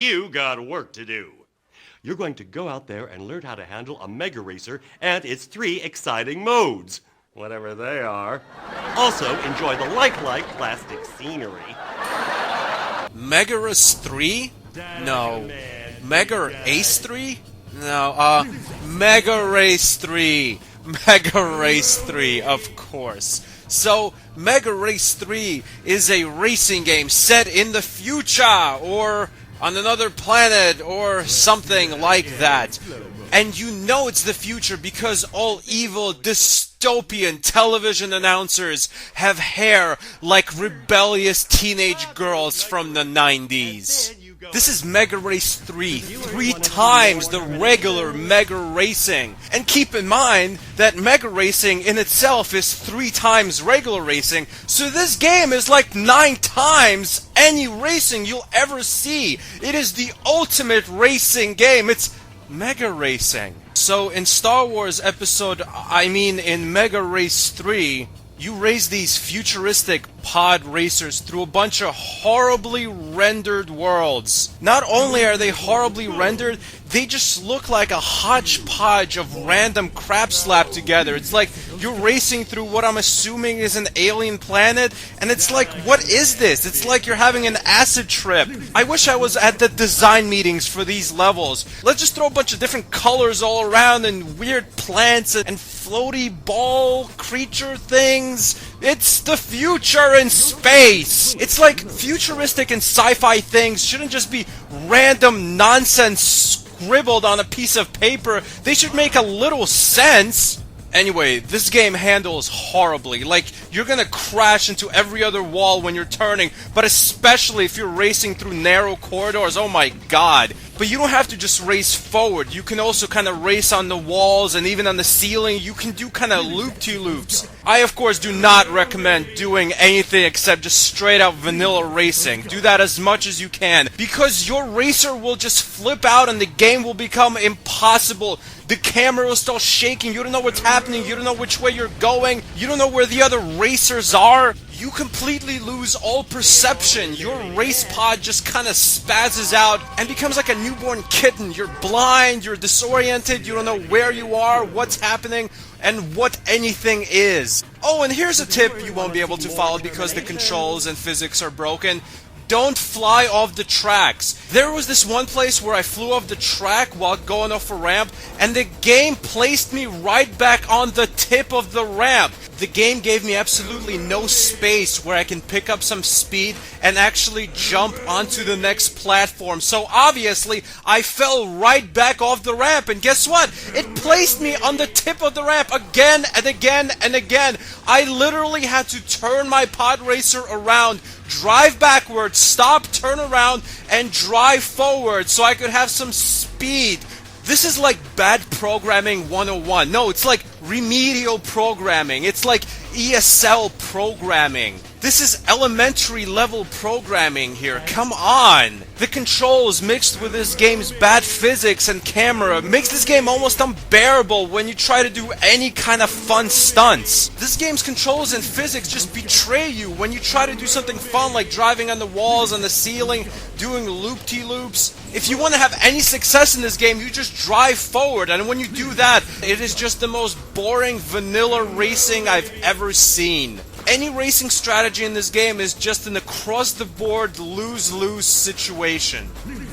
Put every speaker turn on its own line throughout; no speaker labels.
You got work to do. You're going to go out there and learn how to handle a Mega Racer and its 3 exciting modes, whatever they are. Also, enjoy the lifelike plastic scenery.
MegaRace 3? No. MegaRace 3? No, MegaRace 3. MegaRace 3, of course. So, MegaRace 3 is a racing game set in the future, or on another planet, or something like that. And you know it's the future because all evil, dystopian television announcers have hair like rebellious teenage girls from the 90s. This is MegaRace 3 times the regular Mega Racing. And keep in mind that Mega Racing in itself is 3 times regular racing, so this game is like 9 times any racing you'll ever see. It is the ultimate racing game. It's Mega Racing. So in Star Wars in MegaRace 3, you race these futuristic pod racers through a bunch of horribly rendered worlds. Not only are they horribly rendered, they just look like a hodgepodge of random crap slapped together. It's like you're racing through what I'm assuming is an alien planet, and it's like, what is this? It's like you're having an acid trip. I wish I was at the design meetings for these levels. Let's just throw a bunch of different colors all around and weird plants and floaty ball creature things. It's the future in space! It's like futuristic and sci-fi things shouldn't just be random nonsense scribbled on a piece of paper. They should make a little sense. Anyway, this game handles horribly. Like, you're gonna crash into every other wall when you're turning, but especially if you're racing through narrow corridors, oh my god. But you don't have to just race forward. You can also kind of race on the walls and even on the ceiling. You can do kind of loop-de-loops. I, of course, do not recommend doing anything except just straight-out vanilla racing. Do that as much as you can, because your racer will just flip out and the game will become impossible. The camera will start shaking. You don't know what's happening. You don't know which way you're going. You don't know where the other racers are. You completely lose all perception. Your race pod just kind of spazzes out and becomes like a newborn kitten. You're blind, you're disoriented, you don't know where you are, what's happening, and what anything is. Oh, and here's a tip you won't be able to follow because the controls and physics are broken. Don't fly off the tracks. There was this one place where I flew off the track while going off a ramp, and the game placed me right back on the tip of the ramp. The game gave me absolutely no space where I can pick up some speed and actually jump onto the next platform. So obviously, I fell right back off the ramp, and guess what? It placed me on the tip of the ramp again and again and again. I literally had to turn my pod racer around, drive backwards, stop, turn around, and drive forward so I could have some speed. This is like bad programming 101. No, it's like remedial programming. It's like ESL programming. This is elementary level programming here. Come on! The controls mixed with this game's bad physics and camera makes this game almost unbearable when you try to do any kind of fun stunts. This game's controls and physics just betray you when you try to do something fun like driving on the walls, on the ceiling, doing loop-de-loops. If you want to have any success in this game, you just drive forward, and when you do that, it is just the most boring vanilla racing I've ever seen. Any racing strategy in this game is just an across-the-board lose-lose situation.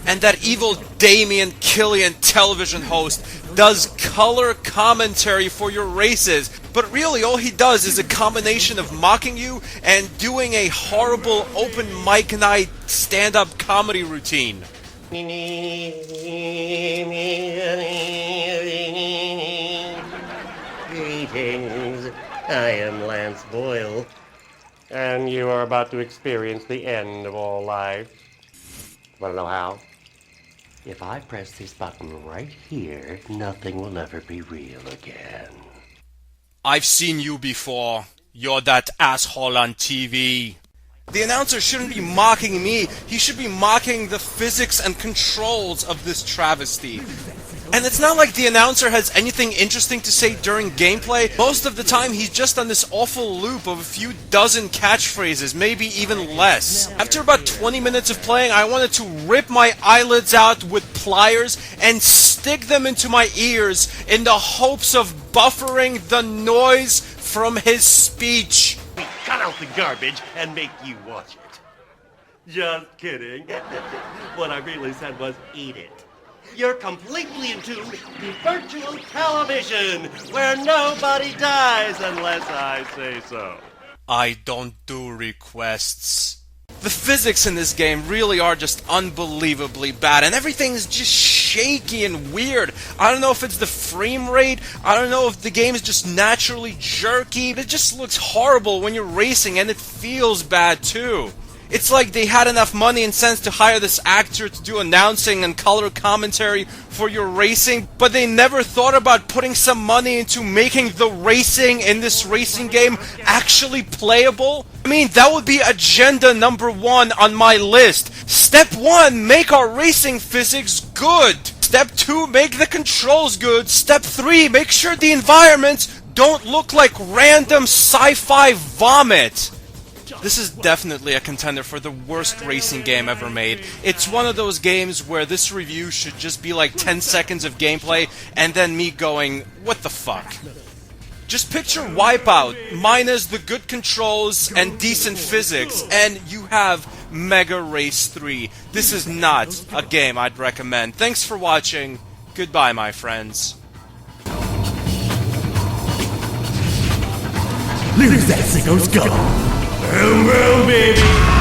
And that evil Damien Killian television host does color commentary for your races, but really all he does is a combination of mocking you and doing a horrible open mic night stand-up comedy routine.
Greetings. I am Lance Boyle, and you are about to experience the end of all life. Want to know how? If I press this button right here, nothing will ever be real again.
I've seen you before. You're that asshole on TV. The announcer shouldn't be mocking me. He should be mocking the physics and controls of this travesty. And it's not like the announcer has anything interesting to say during gameplay. Most of the time, he's just on this awful loop of a few dozen catchphrases, maybe even less. After about 20 minutes of playing, I wanted to rip my eyelids out with pliers and stick them into my ears in the hopes of buffering the noise from his speech.
We cut out the garbage and make you watch it. Just kidding. What I really said was eat it. You're completely in tune to virtual television, where nobody dies unless I say so.
I don't do requests. The physics in this game really are just unbelievably bad, and everything's just shaky and weird. I don't know if it's the frame rate, I don't know if the game is just naturally jerky, it just looks horrible when you're racing, and it feels bad too. It's like they had enough money and sense to hire this actor to do announcing and color commentary for your racing, but they never thought about putting some money into making the racing in this racing game actually playable. I mean, that would be agenda number 1 on my list. Step 1, make our racing physics good. Step 2, make the controls good. Step 3, make sure the environments don't look like random sci-fi vomit. This is definitely a contender for the worst racing game ever made. It's one of those games where this review should just be like 10 seconds of gameplay and then me going, what the fuck? Just picture Wipeout minus the good controls and decent physics, and you have MegaRace 3. This is not a game I'd recommend. Thanks for watching. Goodbye, my friends.
Lose that sicko's go!
Boom, boom, baby!